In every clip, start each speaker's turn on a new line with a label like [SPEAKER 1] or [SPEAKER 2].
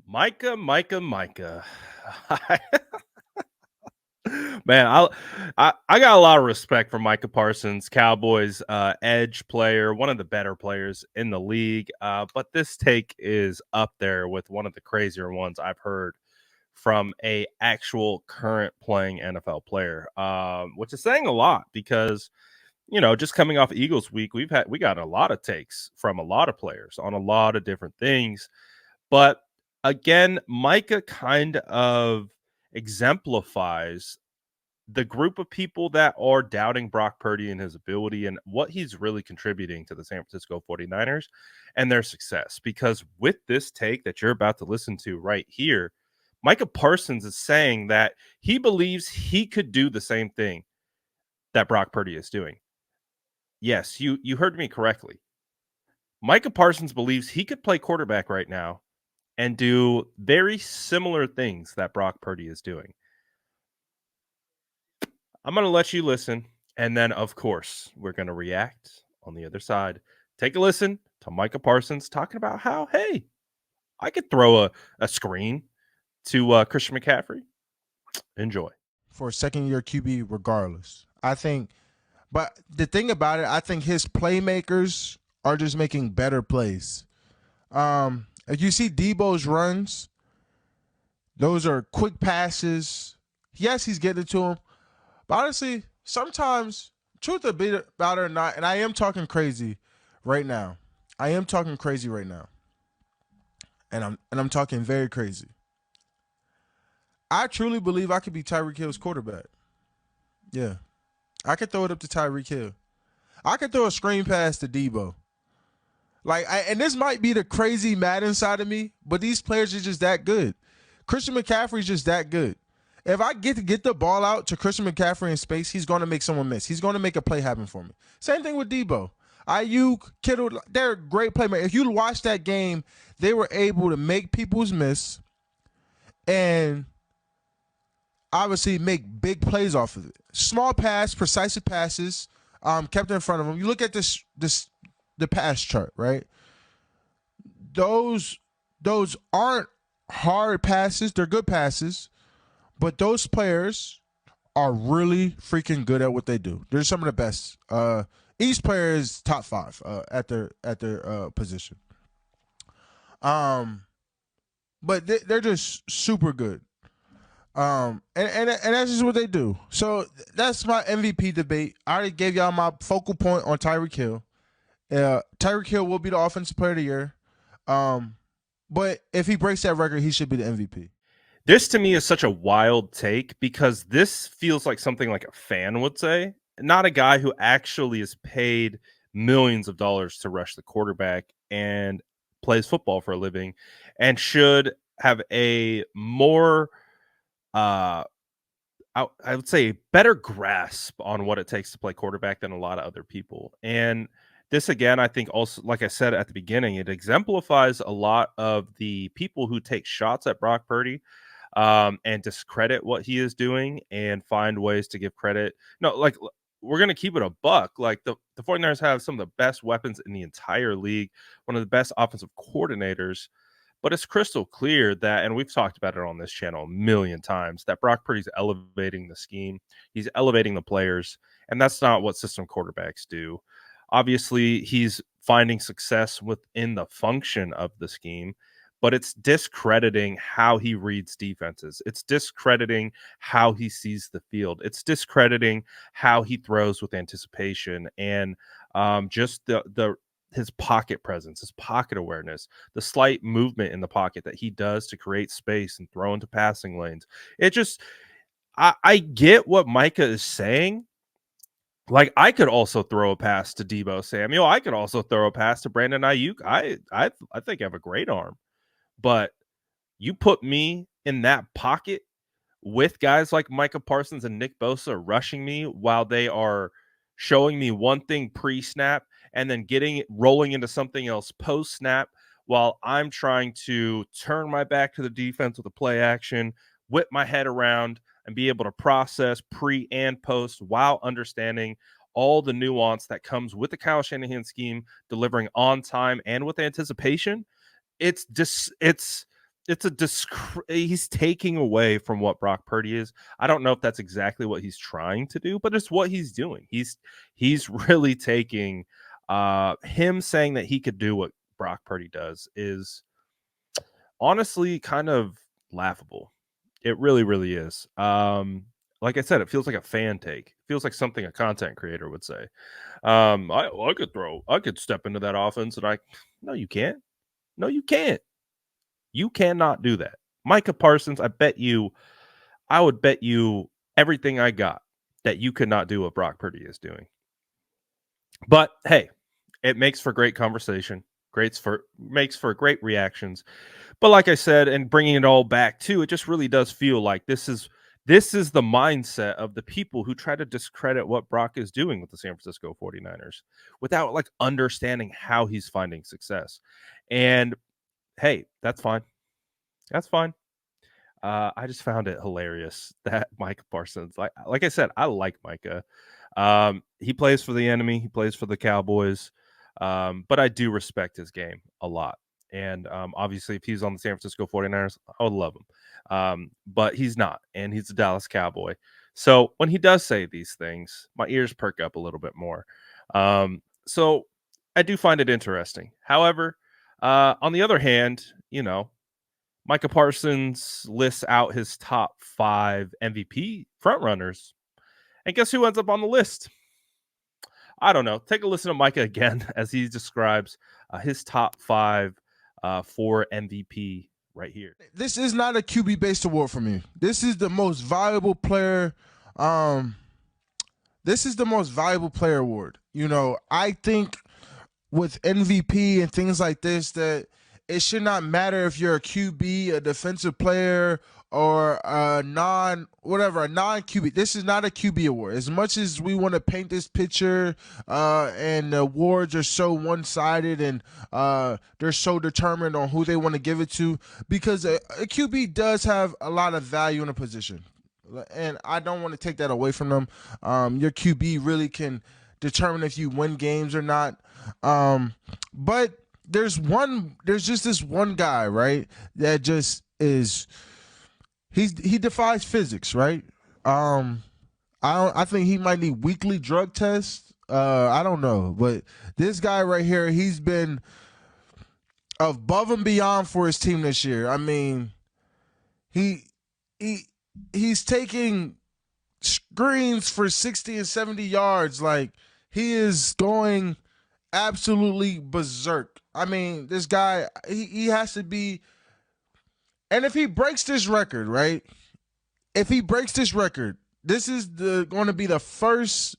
[SPEAKER 1] Micah. Man, I got a lot of respect for Micah Parsons, Cowboys edge player, one of the better players in the league. But this take is up there with one of the crazier ones I've heard from a actual current playing NFL player, which is saying a lot because just coming off Eagles week, we got a lot of takes from a lot of players on a lot of different things. But again, Micah kind of exemplifies the group of people that are doubting Brock Purdy and his ability and what he's really contributing to the San Francisco 49ers and their success. Because with this take that you're about to listen to right here, Micah Parsons is saying that he believes he could do the same thing that Brock Purdy is doing. Yes, you heard me correctly. Micah Parsons believes he could play quarterback right now and do very similar things that Brock Purdy is doing. I'm going to let you listen. And then, of course, we're going to react on the other side. Take a listen to Micah Parsons talking about how, hey, I could throw a screen to Christian McCaffrey. Enjoy.
[SPEAKER 2] For a second year QB, regardless. I think, but the thing about it, I think his playmakers are just making better plays. If you see Debo's runs, those are quick passes. Yes, he's getting it to him. But honestly, sometimes, truth about it or not, and I am talking crazy right now. I am talking crazy right now. And I'm talking very crazy. I truly believe I could be Tyreek Hill's quarterback. Yeah. I could throw it up to Tyreek Hill. I could throw a screen pass to Debo. And this might be the crazy Madden side of me, but these players are just that good. Christian McCaffrey's just that good. If I get the ball out to Christian McCaffrey in space, he's going to make someone miss. He's going to make a play happen for me. Same thing with Debo. Ayuk, Kittle, they're great playmakers. If you watch that game, they were able to make people's miss and obviously make big plays off of it. Small pass, precise passes, kept in front of them. You look at the pass chart, right? Those aren't hard passes. They're good passes, but those players are really freaking good at what they do. They're some of the best. Each player is top 5 at their position. But they're just super good. And that's just what they do. So that's my MVP debate. I already gave y'all my focal point on Tyreek Hill. Tyreek Hill will be the offensive player of the year. But if he breaks that record, he should be the MVP.
[SPEAKER 1] This to me is such a wild take because this feels like something like a fan would say, not a guy who actually is paid millions of dollars to rush the quarterback and plays football for a living and should have a more I would say better grasp on what it takes to play quarterback than a lot of other people. And this again, I think also, like I said at the beginning, it exemplifies a lot of the people who take shots at Brock Purdy and discredit what he is doing and find ways to give credit. No, like we're going to keep it a buck. Like the 49ers have some of the best weapons in the entire league, one of the best offensive coordinators. But it's crystal clear that, and we've talked about it on this channel a million times, that Brock Purdy's elevating the scheme. He's elevating the players, and that's not what system quarterbacks do. Obviously, he's finding success within the function of the scheme, but it's discrediting how he reads defenses. It's discrediting how he sees the field. It's discrediting how he throws with anticipation and just the his pocket presence, his pocket awareness, the slight movement in the pocket that he does to create space and throw into passing lanes. It just, I get what Micah is saying. Like I could also throw a pass to Debo Samuel. I could also throw a pass to Brandon Ayuk. I think I have a great arm, but you put me in that pocket with guys like Micah Parsons and Nick Bosa rushing me while they are showing me one thing pre-snap and then rolling into something else post-snap while I'm trying to turn my back to the defense with a play action, whip my head around and be able to process pre and post while understanding all the nuance that comes with the Kyle Shanahan scheme, delivering on time and with anticipation. It's he's taking away from what Brock Purdy is. I don't know if that's exactly what he's trying to do, but it's what he's doing. He's really taking him saying that he could do what Brock Purdy does is honestly kind of laughable. It really, really is. Like I said, it feels like a fan take. It feels like something a content creator would say. I could step into that offense, and no, you can't. No, you can't. You cannot do that. Micah Parsons, I would bet you everything I got that you could not do what Brock Purdy is doing. But hey, it makes for great conversation. Makes for great reactions. But like I said, and bringing it all back to, it just really does feel like this is the mindset of the people who try to discredit what Brock is doing with the San Francisco 49ers without like understanding how he's finding success. And hey, that's fine. That's fine. I just found it hilarious that Micah Parsons, like I said, I like Micah. He plays for the enemy. He plays for the Cowboys. But I do respect his game a lot. And obviously, if he's on the San Francisco 49ers, I would love him. But he's not, and he's a Dallas Cowboy. So when he does say these things, my ears perk up a little bit more. So I do find it interesting. However, on the other hand, Micah Parsons lists out his top 5 MVP frontrunners. And guess who ends up on the list? I don't know. Take a listen to Micah again as he describes his top 5 for MVP right here.
[SPEAKER 2] This is not a QB based award for me. This is the most valuable player. This is the most valuable player award. I think with MVP and things like this that it should not matter if you're a QB, a defensive player, or a non-QB. This is not a QB award. As much as we want to paint this picture, and the awards are so one-sided and they're so determined on who they want to give it to, because a QB does have a lot of value in a position, and I don't want to take that away from them. Your QB really can determine if you win games or not. But there's just this one guy, right? That just is, he defies physics, right? I think he might need weekly drug tests. I don't know, but this guy right here, he's been above and beyond for his team this year. I mean, he's taking screens for 60 and 70 yards. Like, he is going absolutely berserk. I mean, this guy, he has to be. And if he breaks this record, right? If he breaks this record, this is going to be the first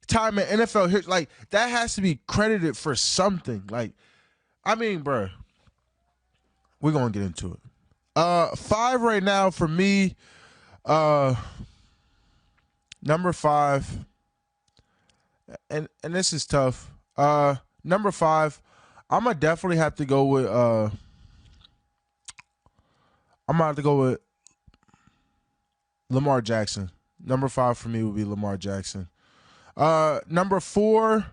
[SPEAKER 2] time in NFL history. Like, that has to be credited for something. Like, I mean, bro, we're going to get into it. 5 right now for me. Number 5, and this is tough. Number 5, I'm gonna definitely have to go with. I'm gonna have to go with Lamar Jackson. Number 5 for me would be Lamar Jackson. Number 4.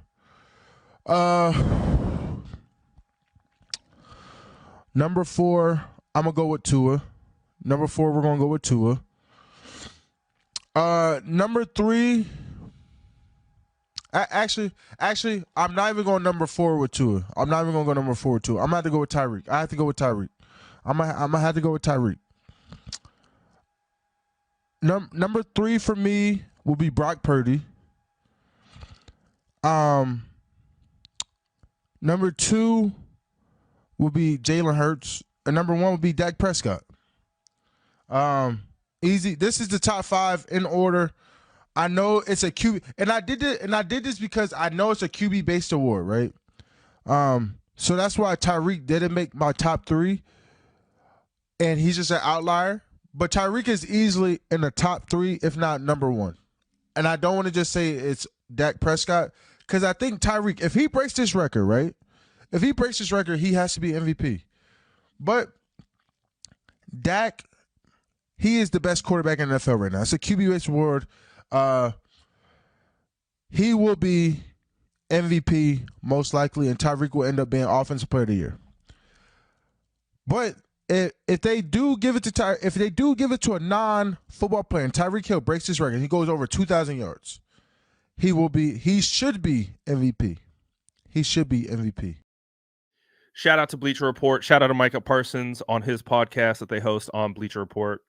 [SPEAKER 2] Number 4, I'm gonna go with Tua. Number 4, we're gonna go with Tua. Number 3. Actually, I'm not even going number 4 with Tua. I'm not even going to go number 4 with Tua. I'm going to have to go with Tyreek. I have to go with Tyreek. I'm gonna have to go with Tyreek. Number 3 for me will be Brock Purdy. Number 2 will be Jalen Hurts, and number 1 will be Dak Prescott. Easy. This is the top 5 in order. I know it's a QB, and I did this because I know it's a QB based award, right? So that's why Tyreek didn't make my top 3, and he's just an outlier. But Tyreek is easily in the top 3, if not number 1. And I don't want to just say it's Dak Prescott, because I think Tyreek, if he breaks this record, right? If he breaks this record, he has to be MVP. But Dak, he is the best quarterback in the NFL right now. It's a QB-based award. He will be MVP most likely, and Tyreek will end up being Offensive Player of the Year. But if they do give it to if they do give it to a non-football player, and Tyreek Hill breaks his record, he goes over 2,000 yards. He should be MVP. He should be MVP.
[SPEAKER 1] Shout out to Bleacher Report. Shout out to Micah Parsons on his podcast that they host on Bleacher Report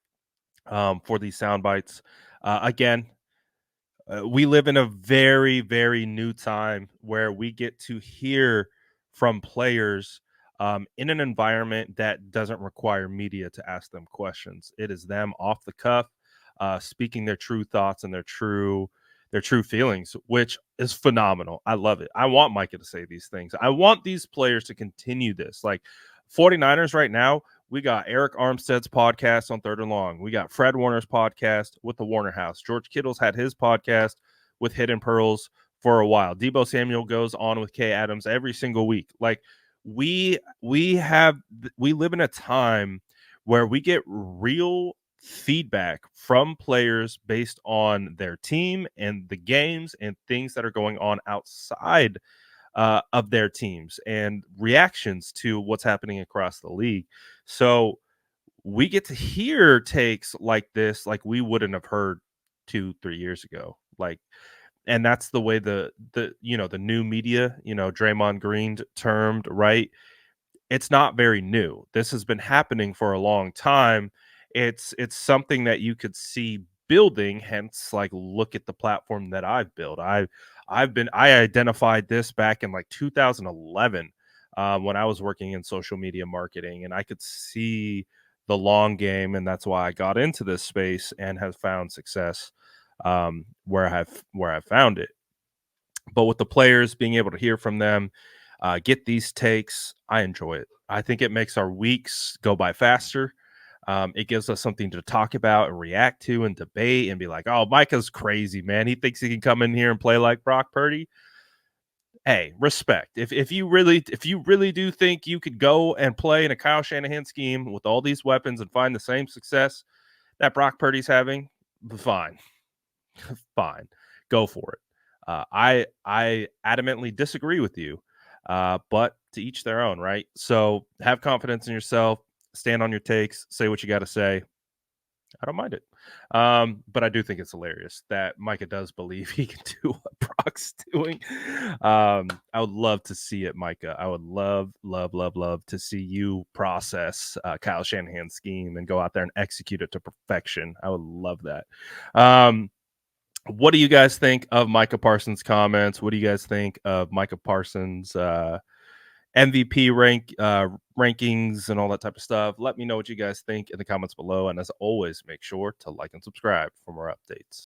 [SPEAKER 1] for these sound bites. Again, we live in a very, very new time where we get to hear from players in an environment that doesn't require media to ask them questions. It is them off the cuff, speaking their true thoughts and their true feelings, which is phenomenal. I love it. I want Micah to say these things. I want these players to continue this. Like 49ers right now, we got Eric Armstead's podcast on Third and Long. We got Fred Warner's podcast with the Warner House. George Kittle's had his podcast with Hidden Pearls for a while. Debo Samuel goes on with Kay Adams every single week. Like we live in a time where we get real feedback from players based on their team and the games and things that are going on outside of their teams and reactions to what's happening across the league. So we get to hear takes like this, like we wouldn't have heard 2-3 years ago. Like, and that's the way the new media, Draymond Green termed, right? It's not very new. This has been happening for a long time. It's something that you could see building, hence like look at the platform that I've built. I identified this back in like 2011 when I was working in social media marketing, and I could see the long game, and that's why I got into this space and have found success where I've found it. But with the players, being able to hear from them, get these takes, I enjoy it. I think it makes our weeks go by faster. It gives us something to talk about and react to and debate and be like, oh, Micah's crazy, man. He thinks he can come in here and play like Brock Purdy. Hey, respect. If you really do think you could go and play in a Kyle Shanahan scheme with all these weapons and find the same success that Brock Purdy's having, fine. Fine. Go for it. I adamantly disagree with you, but to each their own, right? So have confidence in yourself, stand on your takes, say what you got to say. I don't mind it. But I do think it's hilarious that Micah does believe he can do what Brock's doing. I would love to see it, Micah. I would love to see you process Kyle Shanahan's scheme and go out there and execute it to perfection. I would love that. What do you guys think of Micah Parsons' comments? What do you guys think of Micah Parsons' MVP rankings and all that type of stuff? Let me know what you guys think in the comments below. And as always, make sure to like and subscribe for more updates.